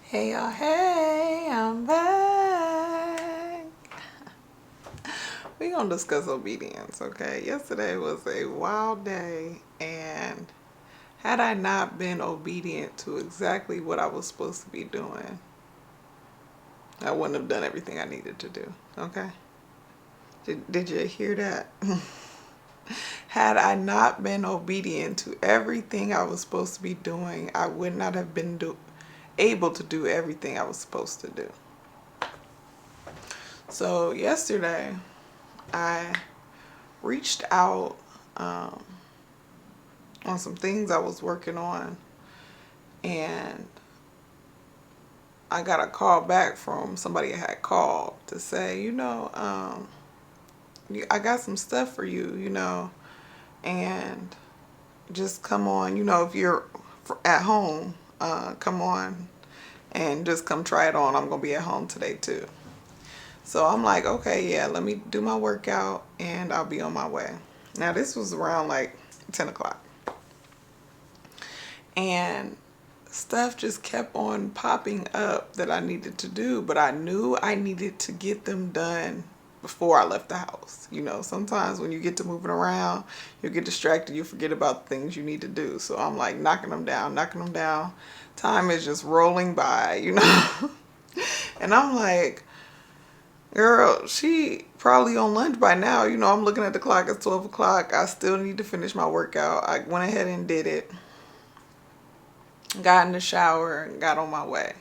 Hey y'all, hey, I'm back. We're gonna discuss obedience, okay? Yesterday was a wild day, and had I not been obedient to exactly what I was supposed to be doing, I wouldn't have done everything I needed to do, okay? Did you hear that? Had I not been obedient to everything I was supposed to be doing, I would not have been able to do everything I was supposed to do. So yesterday, I reached out on some things I was working on, and I got a call back from somebody I had called to say, I got some stuff for you, and just come on, if you're at home, come on and just come try it on. I'm going to be at home today too. So I'm like, okay, yeah, let me do my workout and I'll be on my way. Now this was around like 10 o'clock. And stuff just kept on popping up that I needed to do, but I knew I needed to get them done before I left the house. Sometimes when you get to moving around, you get distracted, you forget about the things you need to do. So I'm like knocking them down. Time is just rolling by, And I'm like, girl, she probably on lunch by now. I'm looking at the clock, it's 12 o'clock. I still need to finish my workout. I went ahead and did it. Got in the shower and got on my way.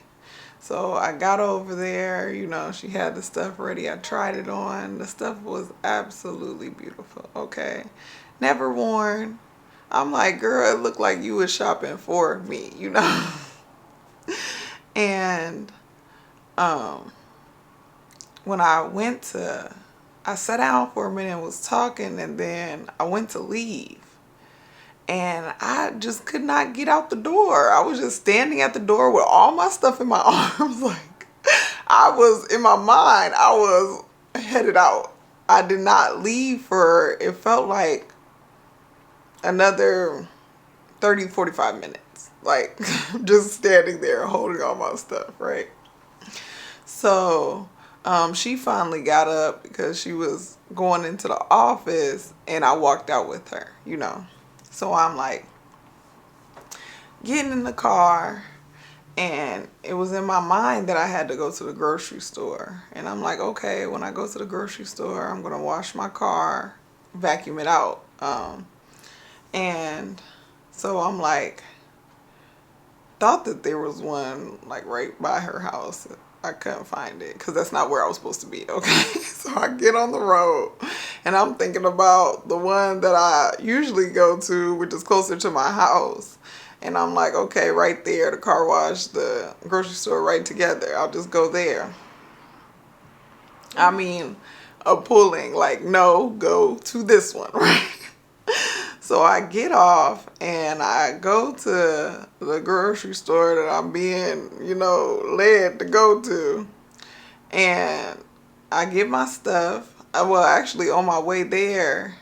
So I got over there, she had the stuff ready. I tried it on. The stuff was absolutely beautiful, okay? Never worn. I'm like, girl, it looked like you was shopping for me, And when I sat down for a minute and was talking, and then I went to leave. And I just could not get out the door. I was just standing at the door with all my stuff in my arms. Like, I was, in my mind, I was headed out. I did not leave for, it felt like another 30, 45 minutes. Like, just standing there holding all my stuff, right? So, she finally got up because she was going into the office, and I walked out with her, So I'm like getting in the car, and it was in my mind that I had to go to the grocery store. And I'm like, okay, when I go to the grocery store, I'm going to wash my car, vacuum it out. And so I'm like, thought that there was one like right by her house. I couldn't find it because that's not where I was supposed to be, okay? So I get on the road, and I'm thinking about the one that I usually go to, which is closer to my house. And I'm like, okay, right there, the car wash, the grocery store right together. I'll just go there. I mean, a pulling, like, no, go to this one, right? So I get off and I go to the grocery store that I'm being, led to go to. And I get my stuff. Well, actually, on my way there,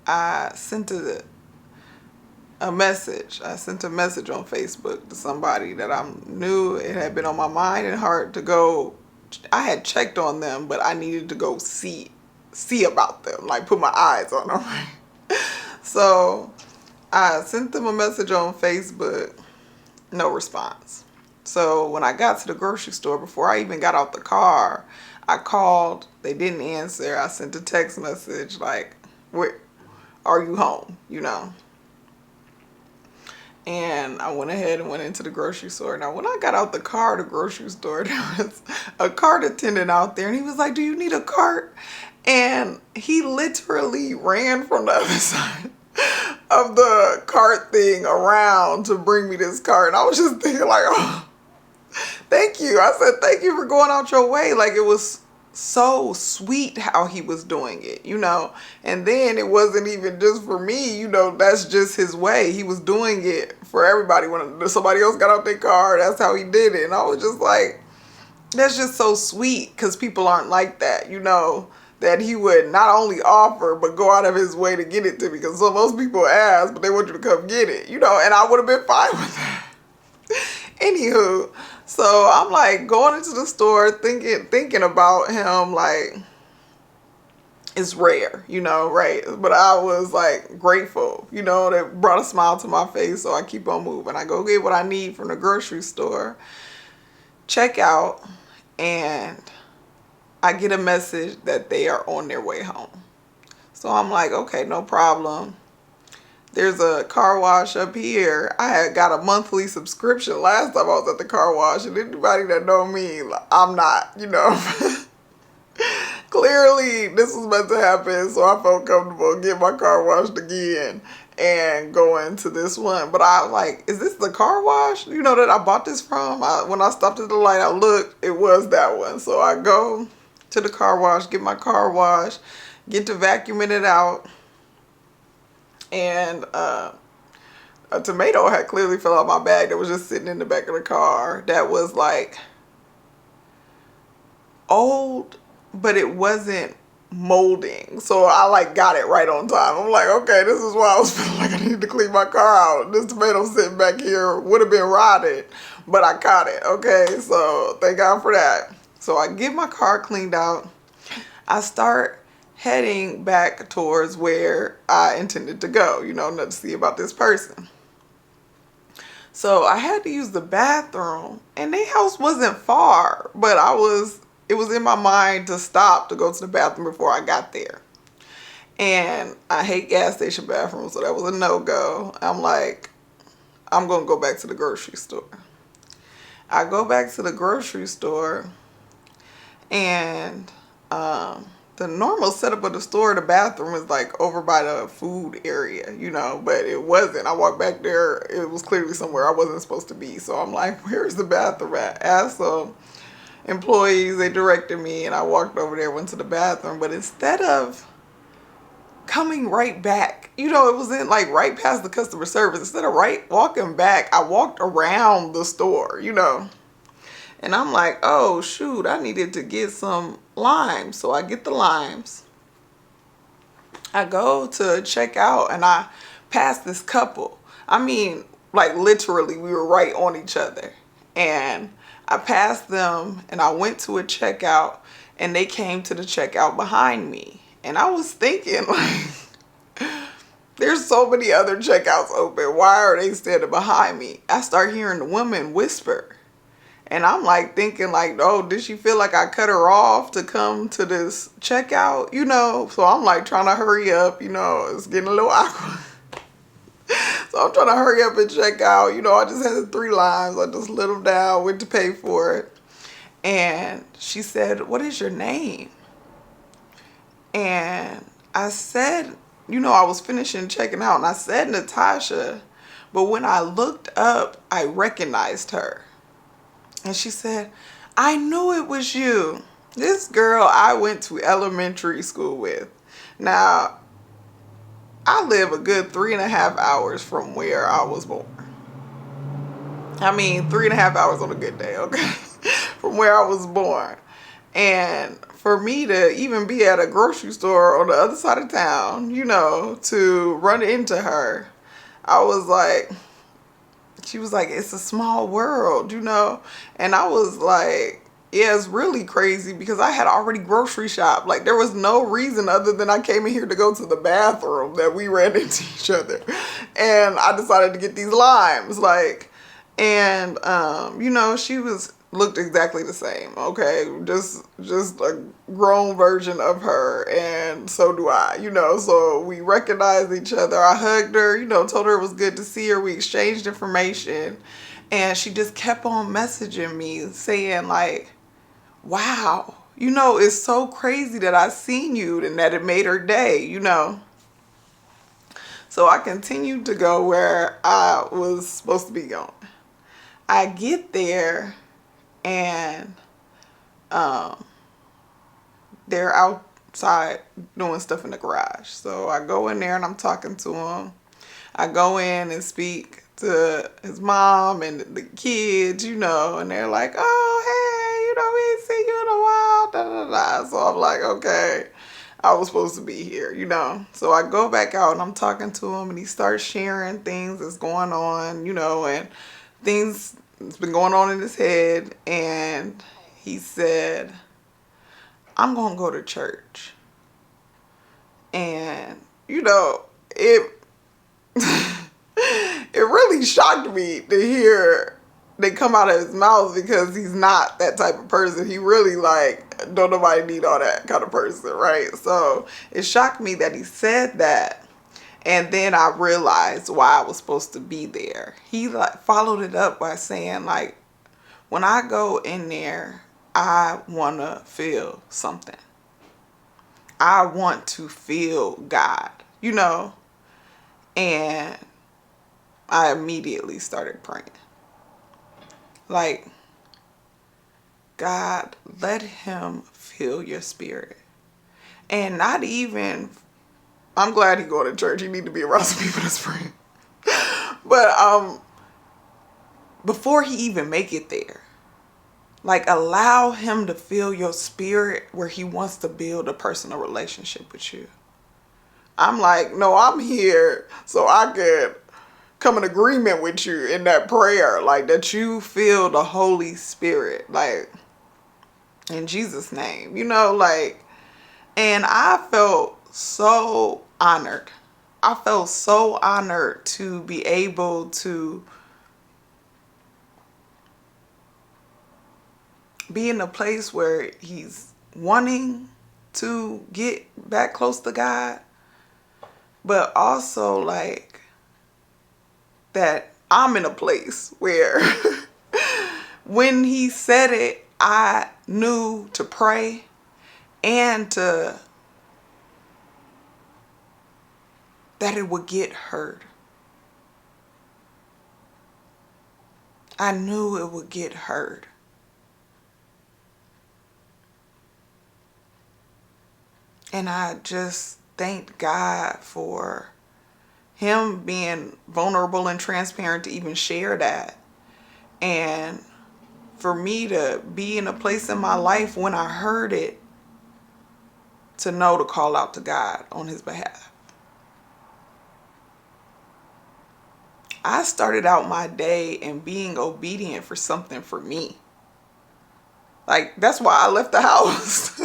I sent a message. I sent a message on Facebook to somebody that I knew it had been on my mind and heart to go. I had checked on them, but I needed to go see about them, like put my eyes on them. So I sent them a message on Facebook, no response. So when I got to the grocery store, before I even got out the car, I called. They didn't answer. I sent a text message like, "Where are you home?" And I went ahead and went into the grocery store. Now, when I got out the car, the grocery store, there was a cart attendant out there, and he was like, "Do you need a cart?" And he literally ran from the other side of the cart thing around to bring me this cart. And I was just thinking like, oh, thank you. I said, thank you for going out your way. Like, it was so sweet how he was doing it, And then it wasn't even just for me, that's just his way. He was doing it for everybody. When somebody else got out their car, that's how he did it. And I was just like, that's just so sweet, because people aren't like that, that he would not only offer, but go out of his way to get it to me. Because so most people ask, but they want you to come get it, and I would have been fine with that. Anywho, so I'm like going into the store thinking about him like it's rare, right? But I was like grateful, that brought a smile to my face. So I keep on moving. I go get what I need from the grocery store, check out, and I get a message that they are on their way home. So I'm like, okay, no problem. There's a car wash up here. I had got a monthly subscription last time I was at the car wash, and anybody that know me, I'm not, Clearly, this was meant to happen, so I felt comfortable getting my car washed again and going to this one. But I was like, is this the car wash, that I bought this from? When I stopped at the light, I looked, it was that one. So I go to the car wash, get my car washed, get to vacuuming it out, and a tomato had clearly fell out my bag that was just sitting in the back of the car that was like old, but it wasn't molding. So I like got it right on time. I'm like, okay, this is why I was feeling like I needed to clean my car out. This tomato sitting back here would have been rotted, but I caught it. Okay, so thank God for that. So I get my car cleaned out. I start heading back towards where I intended to go, not to see about this person. So I had to use the bathroom, and their house wasn't far, but it was in my mind to stop to go to the bathroom before I got there. And I hate gas station bathrooms, so that was a no-go. I'm like, I'm going to go back to the grocery store. I go back to the grocery store, and the normal setup of the store, the bathroom is like over by the food area, but it wasn't. I walked back there, it was clearly somewhere I wasn't supposed to be. So I'm like, where's the bathroom at? Asked some employees, they directed me, and I walked over there, went to the bathroom. But instead of coming right back, it was in like right past the customer service. Instead of walking back, I walked around the store, And I'm like, oh shoot, I needed to get some limes. So I get the limes. I go to check out, and I pass this couple. I mean, like literally we were right on each other. And I passed them, and I went to a checkout, and they came to the checkout behind me. And I was thinking, like, there's so many other checkouts open. Why are they standing behind me? I start hearing the woman whisper. And I'm like thinking like, oh, did she feel like I cut her off to come to this checkout? So I'm like trying to hurry up, it's getting a little awkward. So I'm trying to hurry up and check out. I just had 3 limes. I just lit them down, went to pay for it. And she said, what is your name? And I said, I was finishing checking out, and I said Natasha. But when I looked up, I recognized her. And she said, I knew it was you. This girl I went to elementary school with. Now, I live a good 3.5 hours from where I was born. I mean, 3.5 hours on a good day, okay? From where I was born. And for me to even be at a grocery store on the other side of town, to run into her, I was like, she was like, it's a small world, And I was like, yeah, it's really crazy because I had already grocery shopped. Like, there was no reason other than I came in here to go to the bathroom that we ran into each other. And I decided to get these limes, and she looked exactly the same, okay? Just a grown version of her, and so do I, so we recognized each other. I hugged her, told her it was good to see her. We exchanged information, and she just kept on messaging me saying like, wow, it's so crazy that I seen you and that it made her day, So I continued to go where I was supposed to be going. I get there, and they're outside doing stuff in the garage. So I go in there, and I'm talking to them. I go in and speak to his mom and the kids, and they're like, oh, hey, we ain't seen you in a while, da, da, da. So I'm like, okay, I was supposed to be here, So I go back out, and I'm talking to him, and he starts sharing things that's going on, and things It's been going on in his head, and he said, I'm going to go to church. And, it it really shocked me to hear they come out of his mouth, because he's not that type of person. He really, like, don't nobody need all that kind of person, right? So it shocked me that he said that. And then I realized why I was supposed to be there. He like followed it up by saying, like, when I go in there, I want to feel something. I want to feel God, And I immediately started praying. Like, God, let him feel your spirit. And not even, I'm glad he going to church. He need to be around some people that's praying. But before he even make it there, like, allow him to feel your spirit where he wants to build a personal relationship with you. I'm like, no, I'm here so I could come in agreement with you in that prayer, like, that you feel the Holy Spirit, like, in Jesus' name, like, and I felt so honored. I felt so honored to be able to be in a place where he's wanting to get back close to God, but also, like, that I'm in a place where when he said it, I knew to pray and that it would get heard. I knew it would get heard. And I just thanked God for him being vulnerable and transparent to even share that. And for me to be in a place in my life when I heard it, to know to call out to God on his behalf. I started out my day in being obedient for something for me. Like, that's why I left the house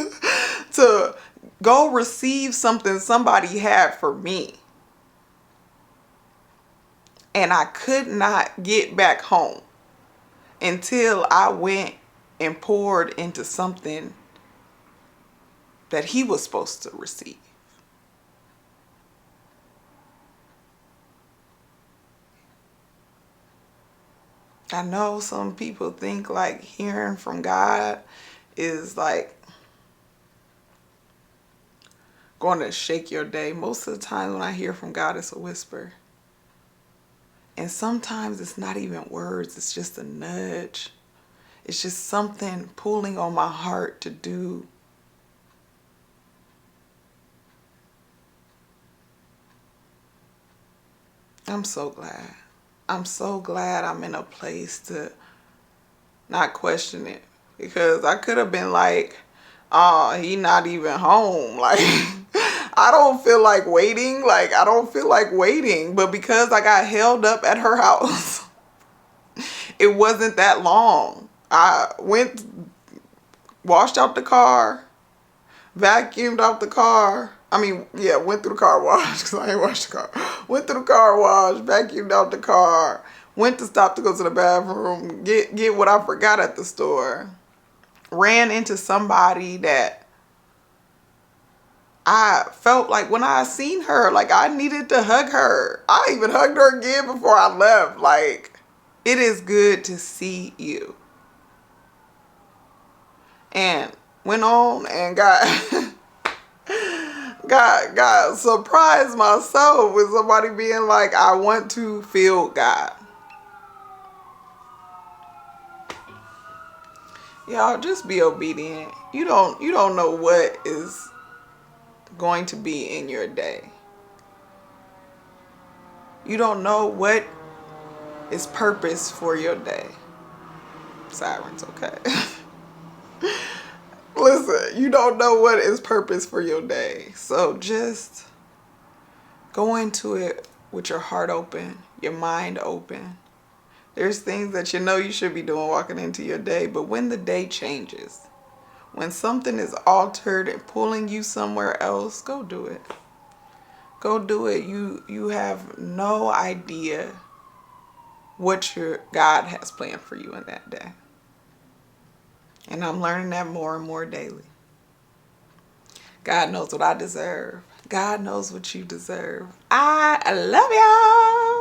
to go receive something somebody had for me. And I could not get back home until I went and poured into something that he was supposed to receive. I know some people think like hearing from God is like going to shake your day. Most of the time when I hear from God, it's a whisper. And sometimes it's not even words, it's just a nudge. It's just something pulling on my heart to do. I'm so glad. I'm so glad I'm in a place to not question it. Because I could have been like, oh, he not even home. Like, I don't feel like waiting. Like, I don't feel like waiting. But because I got held up at her house, it wasn't that long. I went, washed out the car, vacuumed out the car. Went through the car wash because I ain't washed the car. Went through the car wash, vacuumed out the car, went to stop to go to the bathroom, get what I forgot at the store. Ran into somebody that I felt like when I seen her, like I needed to hug her. I even hugged her again before I left. Like, it is good to see you. And went on and got got surprised myself with somebody being like, I want to feel God. Y'all, just be obedient. You don't know what is going to be in your day. You don't know what is purpose for your day. Sirens, okay? Listen, you don't know what is purpose for your day. So just go into it with your heart open, your mind open. There's things that you know you should be doing walking into your day, but when the day changes, when something is altered and pulling you somewhere else, go do it. Go do it. You have no idea what your God has planned for you in that day. And I'm learning that more and more daily. God knows what I deserve. God knows what you deserve. I love y'all.